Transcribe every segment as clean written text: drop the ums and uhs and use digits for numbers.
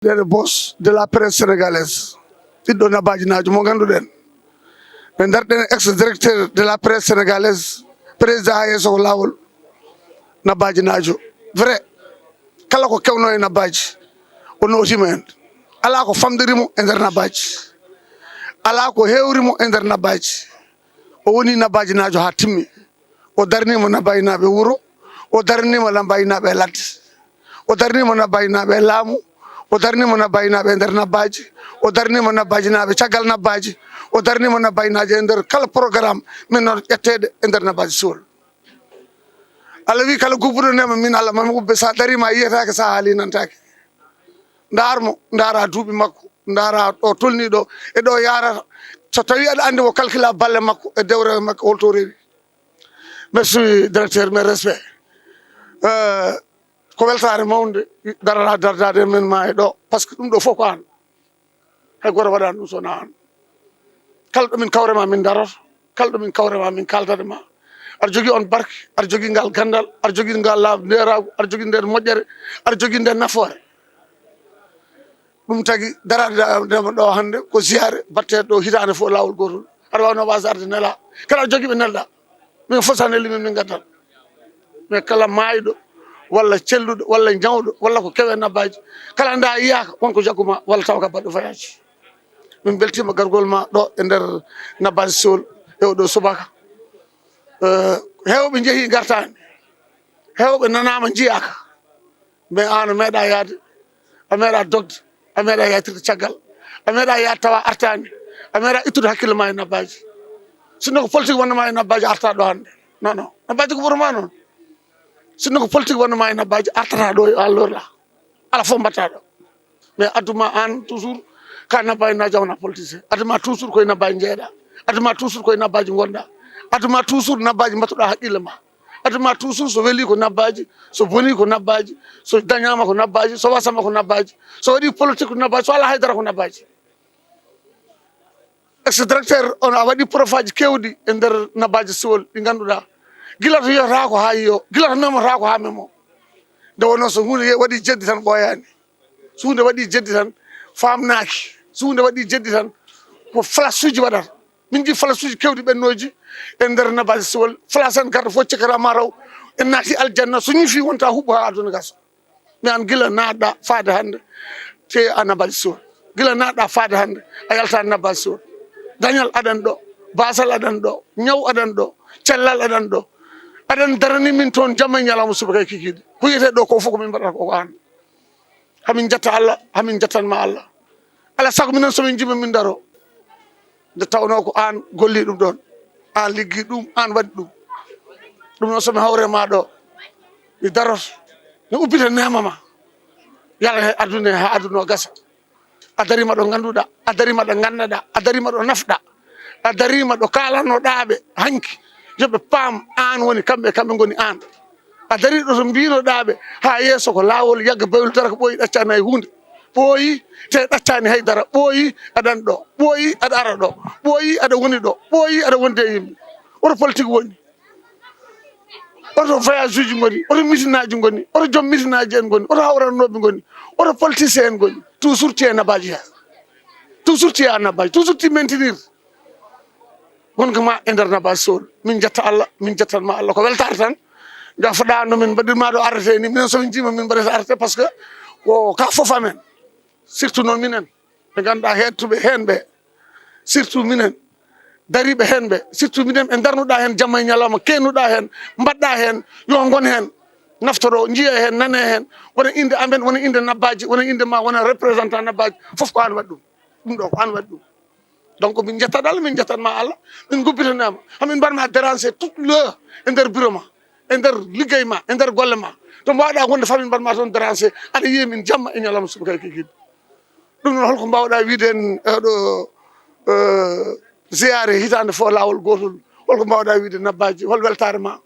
le boss de la presse sénégalaise ɓiɗɗo nabaji najo mo ganduɗen ɓe darɗen ex directeur de la presse sénégalaise président ha yesso ko lawol nabaji najo vrai kala ko kewno e nabaji o notima hen ala ko famdorimo e nder nabaji ala ko hewrimo e nder nabaji o woni nabaji najo ha timmi o darnima nabaji naɓe wuuro o darnima nabaji naɓe ladde o darnima nabaji naɓe laamu o darnima nabaji naɓe e nder nabaji o darnima nabaji naɓe caggal nabaji o darnima nabaji naji e nder kala programme min noon ƴettede e nder nabaji suwol Allah wi kala gubbuɗonema min Allah mami ubbe sa darima a yiyatake sa haali nantake darmo dara duuɓi makko dara ɗo tolni ɗo e ɗo yarata so tawi aɗa andi o calcula balle makko e dewre makko holto rewi. Merci directeur, mes respects. Ko weltare mawde darata dardade men ma e ɗo par ce que ɗum ɗo fof ko an hay goto waɗani ɗum sona an kala ɗo min kawrema min daroto kala ɗo min kawrema min kaldata ma aɗa jogui on barke aɗa jogui ngal gandal aɗa jogui ngal laabi nderagu aɗa jogui nder moƴƴere aɗa jogui nder nafoore ɗum tagui daradema ɗo hande ko ziyare battede ɗo hitande fof lawol gotol aɗa wawno wasarde nela kala jogui ɓe nelɗa min fof sa nelli min gaddan mais kala maayɗo walla celluɗo walla jawɗo walla ko kewe nabaji kala nda yiyaka wonko jagguma walla taw ka baɗɗo voyage min beltima gargol ma ɗo e nder nabaji sowol e oɗo subaka hewɓe jeehi gartani hewɓe nanama jiyaka mais an a meeɗa yaade a meeɗa dogde a meeɗa yaltirde caggal a meeɗa yaade tawa artani a meeɗa ittude hakkille ma e nabaji sinno ko politique wonnama e nabaji arta ɗo hande non non nabaji ko ɓurma noon sinno ko politique wonnama e nabaji artata ɗo allorla ala fof mbatta ɗo mais adduma an toujours ka nabaji naji wona politicien adduma toujours koye nabaji jeeɗa adduma toujours koye nabaji gonɗa adduma toujours nabaji mbattuɗa haqqille ma adduma toujours so weeli ko nabaji so boni ko nabaji so dañama ko nabaji so wasama ko nabaji so waɗi politique ko nabaji so ala haydara ko nabaji ex directeur on a waɗi profaji kewɗi e nder nabaji sowol ɗi ganduɗa gila to yiyata ko ha yiyo gila to memata ko ha memo nde wonno so hunde waɗi jeddi tan ɓoyani so hunde waɗi jeddi tan famnaki so hunde waɗi jeddi tan ko flash uji waɗata min ji flash uji kewɗi ɓennoji e nder nabaji sowol flash en garta fof cikkatama raw en naati aljanna so ñifi wonta huɓɓo ha aduna gasa mais an gila naɗɗa faade hande te a nabaji sowol gila naɗɗa faade hande a yalta nabaji sowol dañal aɗan ɗo basal aɗan ɗo ñaw aɗan ɗo cellal aɗan ɗo aɗan darani min toon jamma e ñalawma subaka e kikiɗe ko yiyete ɗo ko fof komin mbaɗata koko an hamin jetta Allah hamin jettanma Allah ala saago minen somin jima min daro nde tawno ko an golli ɗum ɗon an liggi ɗum an waɗi ɗum ɗum noon somi hawrema ɗo mi daroto mi ubbita nemama yala he aduna ha aduna o gasa a darima ɗo ganduɗa a darima ɗo gandaɗa a darima ɗo nafɗa a darima ɗo kalannoɗaɓe hanki yoɓe paam an woni kamɓe goni an a dari ɗo to mbinoɗaɓe ha yesso ko lawol yagga bayol dara ko ɓooyi ɗaccani hay hunde ɓooyi te ɗaccani haydara ɓooyi aɗan ɗo ɓooyi aɗa ara ɗo ɓooyi aɗa woni ɗo ɓooyi aɗa wonde e yimɓe oto politique woni oto voyage uji goni oto meeting aji goni oto joom meeting aji en goni oto hawrannoɓe goni oto politicien en goni toujours ti e nabaji he toujours ti e nabaji toujours ti maintenir gonga ma e nder nabaji sowol min jetta Allah min jettanma Allah ko weltare tan jafoɗa no min mbaɗirma ɗo arrêté ni minen somin jima min mbaɗata arrêté par ce que ko ka foof amen surtout noon minen ɓe ganduɗa hettuɓe hen ɓe surtout minen dariɓe hen ɓe surtout minen ɓe darnuɗa hen jamma e ñalawma kennuɗa hen mbaɗɗa hen yo gon hen naftoro jiiya hen nane hen wona inde amen wona inde nabaji wona inde ma wona représentant nabaji foof ko an waɗi ɗum ɗo ko an waɗi ɗum donc min jettat Allah min jettanma Allah min gubbitanama hamin mbarma déranger toute l'heure e nder bureau ma e nder liggey ma e nder golle ma to mbawɗa wonde famin mbarma toon déranger aɗa yiya min jamma e ñalawma subaka e kikiɗe ɗum noon holko mbawɗa wiide en ɗo ziyare hitande fof lawol gotol holko mbawɗa wiide nabaji hol weltare ma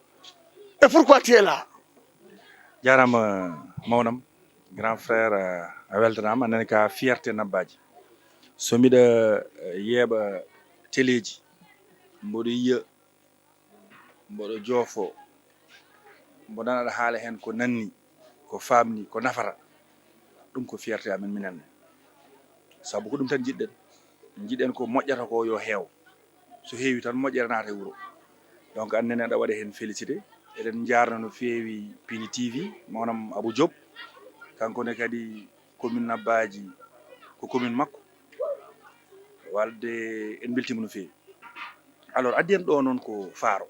et pourquoi tu es là. jarama mawnam grand frère a weltanama anani ka fierté nabbaji so mbiɗa yeeɓa téléji mboɗo yiya mboɗo joofo mbo nana aɗa haala hen ko nanni ko famni ko nafata ɗum ko fierté amen minen sabu ko ɗum tan jiɗɗen ko moƴƴata ko yo heew so heewi tan moƴƴere naata e wuro donc annene aɗa waɗa hen félicité eɗen jarna no feewi Pini TV manam Abou Diop kankone kadi commune Nabadji ko commune makko walde en beltima no feewi alors addi en ɗo noon ko faaro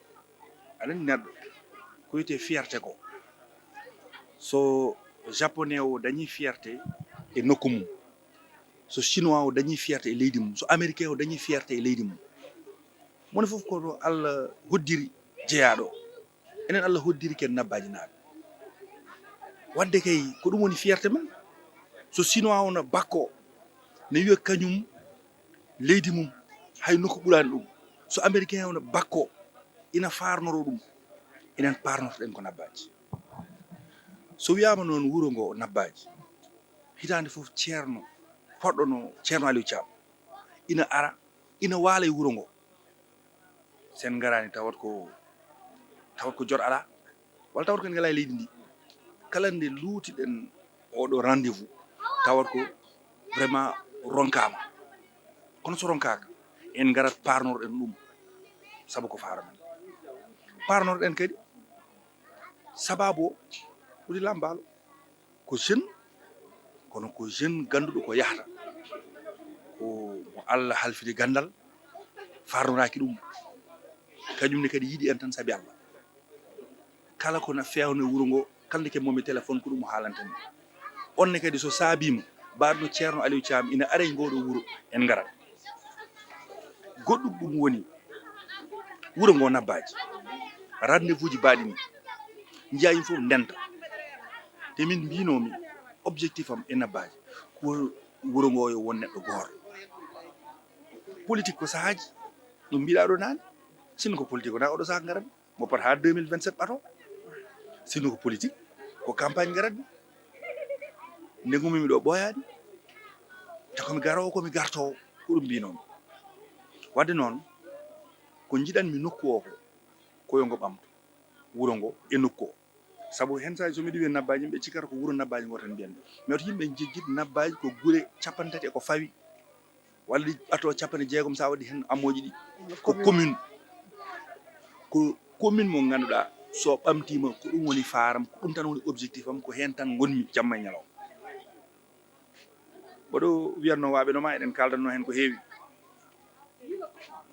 aɗa neɗɗo ko wiyete fierté ko so japonais o dañi fierté e nokku mum so chinois o dañi fierté e leydi mum so américain o dañi fierté e leydi mum moni fof koto Allah hoddiri jeeyaɗo enen Allah hoddiri ken Nabadji naaɓe wadde kay ko ɗum woni fierté men so chinois o no bakko ne wiya kañum leydi mum hay nokku ɓurani ɗum so américain o no bakko ina farnoro ɗum enen parnotoɗen ko Nabadji so wiyama noon wuro ngo Nabadji hitande fof ceerno hoɗɗo no ceerno Aliou Thiam ina ara ina waala e wuro ngo sen garani tawat ko jot ala walla tawat ko en ngala e leydi ndi kala nde luutiɗen oɗo rendez-vous tawat ko vraiment ronkama kono so ronkaka en garat parnorɗen ɗum sabu ko faara men parnorɗen kadi sababu o ɓuri lambalo ko jeune kono ko jeune ganduɗo ko yahata ko mo Allah halfide gandal farnoraki ɗum kañumne kadi yiiɗi en tan saabi Allah kala ko na fewno e wuro ngo kala ke momi téléphone ko ɗum o haalanten onne kadi so saabima mbaɗno ceerno Aliou Thiam ina ara e ngoɗo wuro en garat goɗɗum ɗum woni wuro ngo Nabadji rendez-vous ji mbaɗi ni jiya yimɓe fof ndenta te min mbinomi objectif am e Nabadji ko wuro ngo yo won neɗɗo goto politique ko sahaji ɗum mbiɗa ɗo nane sinno ko politique wona oɗo saaha garat mo pat ha 2027 ɓato sinno ko politique ko campagne garat nde gumimi ɗo ɓoyani te komi garowo komi gartowo ko ɗum mbinomi wadde noon ko jiɗanmi nokku o ko yo ngo ɓamto wuro ngo e nokku o sabu hen saji somiɗi wiya Nabadji yimɓe cikkata ko wuro Nabadji ngo tan mbiyanmi mais to yimɓe jejjiɗ Nabadji ko guure 30 ko fawi walla ɗi ɓato 60 sa waɗi hen amoji ɗi ko commune mo ganduɗa so ɓamtima ko ɗum woni faram ko ɗum tan woni objectif am ko hen tan gonmi jamma e ñalawma oɗo wiyatno waɓe no ma eɗen kaldanno hen ko heewi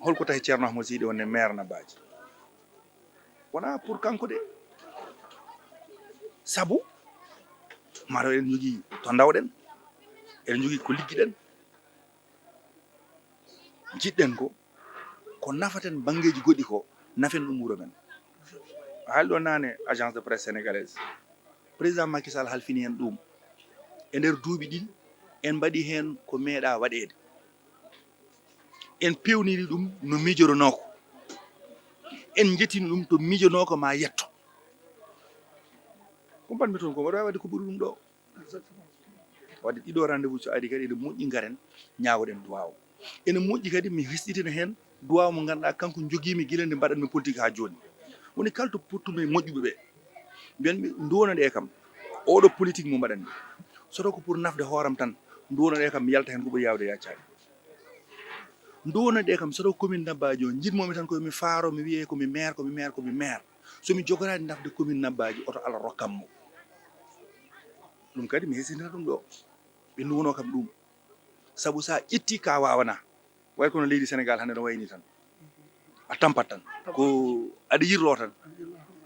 holko tahi ceerno Ahmadou Sidy wonde maire Nabadji wona pour kanko de sabu mataw eɗen jogui to dawɗen eɗen jogui ko ligguiɗen jiɗɗen ko nafaten banggueji goɗɗi ko nafen ɗum wuro men haali ɗo nane agence de presse sénégalaise président Macky Sall halfini hen ɗum e nder duuɓi ɗiɗi en mbaɗi hen ko meeɗa waɗede en pewniri ɗum no mijoronoko en jettini ɗum to mijonoko ma yetto ko mbanmi toon ko waɗa wawi wadde ko ɓuuri ɗum ɗo wadde ɗiɗo rendez-vous so ari kadi ene moƴƴi garen ñagoɗen duwaw ene moƴƴi kadi mi hesɗitina hen duwaw mo ganduɗa kanko joguimi guila nde mbaɗanmi politique ha joni woni kala to pottume moƴƴuɓe ɓe mbiyanmi duwonoɗe kam oɗo politique mo mbaɗanmi soto ko pour nafde hooram tan duwonoɗe kam mi yalta hen ko ɓuuri yawde yaccade duwonoɗe kam soto commune Nabadji o jiɗmomi tan komi faaro mi wiye komi maire somi jogorani nafde commune Nabadji oto Allah rokkam mo ɗum kadi mi hesitita ɗum ɗo ɓe duwono kam ɗum sabu sa ƴetti ka wawana way kono leydi Sénégal hande no wayni tan a tampat tan ko aɗa yirlo tan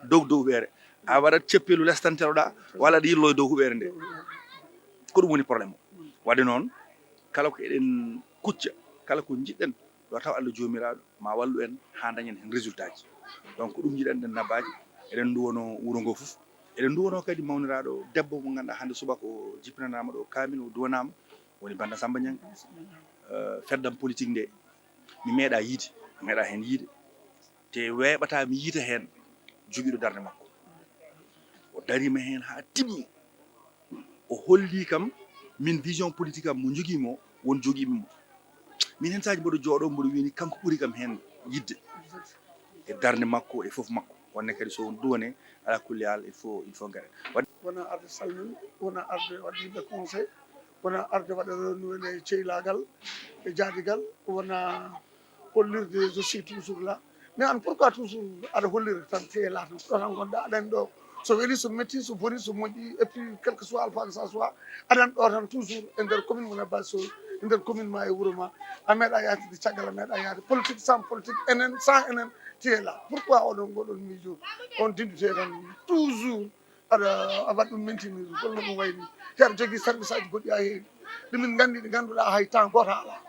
dow huɓere a waɗat ceppelu less tan teloɗa walla aɗa yirlo e dow huɓere nde ko ɗum woni probléme o wadde noon kala ko eɗen kucca kala ko jiɗɗen yo taw Allah jomiraɗo ma wallu en ha dañen hen résultat ji donc ko ɗum jiɗanɗen Nabadji eɗen duwono wuro ngo foof eɗen duwono kadi mawniraɗo debbo mo ganduɗa hande subaka o jippinanama ɗo kamin o duwanama woni Banda Samba Niang feddam politique nde mi meeɗa yiide mi meeɗa hen yiide te weɓata mi yiita hen joguiɗo darde makko o darima hen ha timmi o holli kam min vision politique am mo joguimo won joguimi mo min hen saji mboɗo jooɗo mboɗo wini kanko ɓuuri kam hen yidde e darde makko e foof makko wonne kadi so duwane ala kulli hal il faut gaɗen wona arde salminde wona arde wadde yimɓe conseil wona arde waɗa no woni ceylagal e jaadigal wona hollirde je suis toujours là mais an pourquoi toujours aɗa hollira tan teela tan ɗo tan gonɗa aɗani ɗo so weeli so metti so boni so moƴƴi et puis quel que soit alpha que ça soit aɗani ɗo tan toujours e nder commune mon Abbas Sow e nder commune ma e wuuro ma a meeɗa yatide caggal a meeɗa yaade politique sans politique enen sans enen teela pourquoi oɗon goɗon miijo on dindute tan toujours aɗa waɗ ɗum maintenir holno ɗum wayni te aɗa jogui service aji goɗɗi ha heewi ɗumin gandi ɗi ganduɗa hay temps goto ala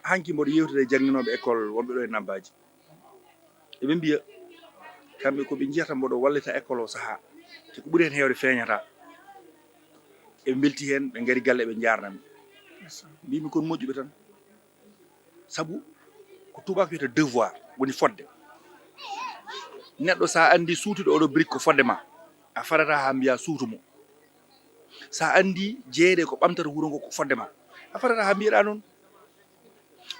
hanki mboɗo yewtude e jannginoɓe école wonɓe ɗo e nabbaji eɓe mbiya kamɓe koɓe jiyata mboɗo wallita école o saaha te ko ɓuuri hen heewde feeñata eɓe belti hen ɓe gari galle ɓe jarnami mbimi kon moƴƴuɓe tan saabu ko tubako wiyata devoir woni fodde neɗɗo sa andi suutude oɗo brique ko fodde ma a farata ha mbiya suutumo sa andi jeeyede ko ɓamtata wuuro ngo ko fodde ma a farata ha mbiyeɗa noon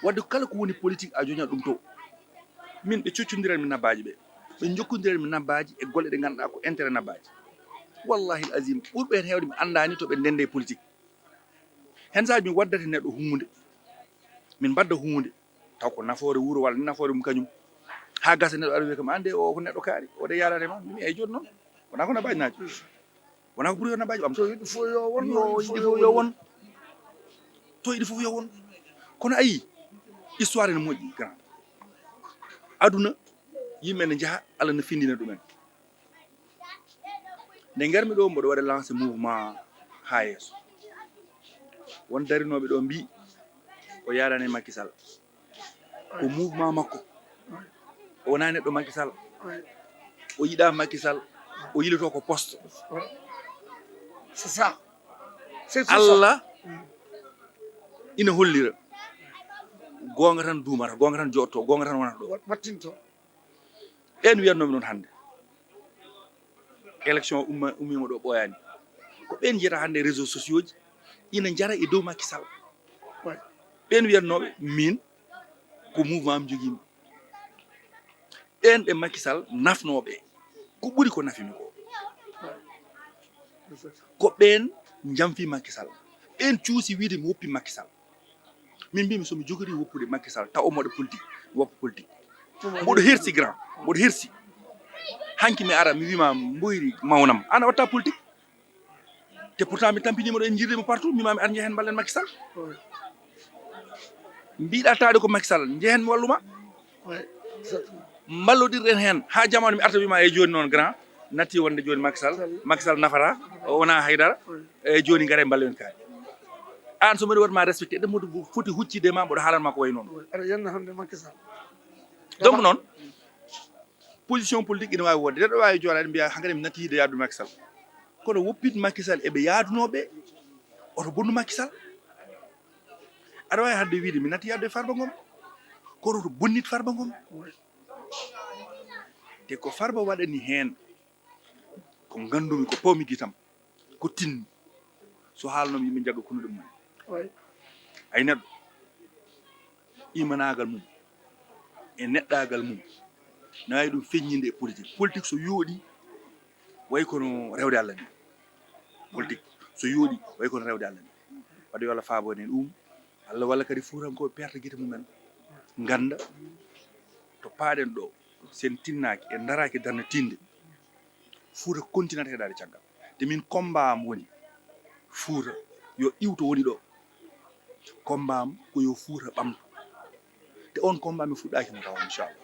wadde kala ko woni politique a joñat ɗum to min ɓe coccodiran mi nabbaji ɓe jokkodiran mi nabbaji e golle ɗe ganduɗa ko intérêt nabbaji wallahi l azim ɓurɓe hen hewde mi andani to ɓe ndende politique hen saji min waddata neɗɗo hunde min badda hunde taw ko nafoore wuuro walla ni nafoore mum kañum ha gasa neɗɗo aɗa wiya kam ande o ko neɗɗo kaari ode yarate ma mimi eyyi joni noon wona ko nabbaji naji wona ko ɓuuri yo nabbaji ɓamto yiɗi fo yo won yiɗi fof yo won to yiɗi fof yo won kono ayi histoire ene moƴƴi grand aduna yimɓe ne jaaha Allah ne findina ɗumen nde garmi ɗo mboɗo waɗa lancé mouvement ha yeeso won darinoɓe ɗo mbi o yarane Macky Sall ko mouvement makko o wona neɗɗo Macky Sall o yiɗa Macky Sall o yilito ko poste c'est ça Allah ina hollira gonga tan duumata gonga tan jotto gonga tan wonata ɗo wattinto ɓen wiyatnomi noon hannde élection ummima ɗo ɓoyani ko ɓen jiyata hannde réseaux sociaux ji ina jara e dow Macky Sall ɓen wiyatnoɓe min ko mouvement am joguimi ɓen ɓe Macky Sall nafnoɓe ko ɓuuri ko nafimi ko ɓen jamfi Macky Sall ɓen cuusi wiide mi woppi Macky Sall min mbimi somi jogori woppude Macky Sall taw omoɗo politique mi woppa politique mboɗo hersi grand mboɗo hersi hanki mi ara mi wima mboyri mawnam an a watta politique te pourtant mi tampinima ɗo en jirdima partout mimami ar jehen ballen Macky Sall mbiɗa taade ko Macky Sall jehen mi walluma ballodirɗen hen ha jamanu mi arta wima e joni noon grand natti wonde joni Macky Sall nafata wona haydara e joni gaare ballen kaari an so mbiɗa waɗma respecté ɗum moɗo foti huccide ma mboɗo haalanma ko way noon aɗa yenna hande Macky Sall donc noon position politique ina wawi wonde neɗɗo wawi jooɗade mbiya hankkadi mi natti yide yaadude Macky Sall kono woppide Macky Sall eɓe yaadunoɓe oto bonnu Macky Sall aɗa wawi hadde wiide mi natti yaadude Farba Ngom kono to bonnit Farba Ngom te ko Farba waɗani hen ko gandumi ko pawmi guitam ko tinni so haalnomi yimɓe jagga kono ɗum ay neɗɗo imanagal mum e neɗɗagal mum ne wawi ɗum feññinde e politique so yooɗi way kono rewde Allah ni politique so yooɗi way kono rewde Allah ni wadde yo Allah faabone ɗum Allah walla kadi fuurankoɓe perte guite mumen ganda to paaɗen ɗo sen tinnaki e daraki darna tinde Fouta continue heɗade caggal te min combat am woni Fouta yo iwto woni ɗo combat am ko yo Fouta ɓamto te on combat mi fuɗɗaki mo taw inchallah.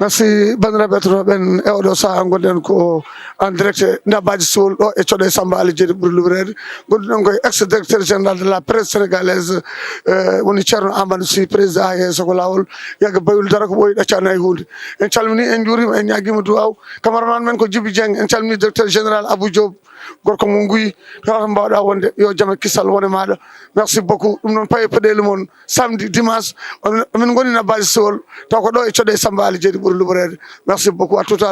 Merci bandiraɓe ɓen e oɗo saaha gonɗen ko en direct Nabadji Soul ɗo e coɗe Samba Ali Diéry ɓuuri lubrede gonɗuɗen koye ex directeur général de la presse sénégalaise woni ceerno Amadou Sy président AES ko lawol yagga bayul dara ko ɓooyi ɗaccani hay hunde en calmini en juurima en ñaguima duwaw camaraman men ko Djiby Dieng en calmini directeur général Abou Diop gorko mo Guy kala to mbawɗa wonde yo jaam e kissal wone maɗa merci beaucoup ɗum noon paye peɗeli moon samedi dimanche min goni Nabadji Soul taw ko ɗo e coɗe Samba Ali Diéry ɓuuri lubrede merci beaucoup à tout à l'heure.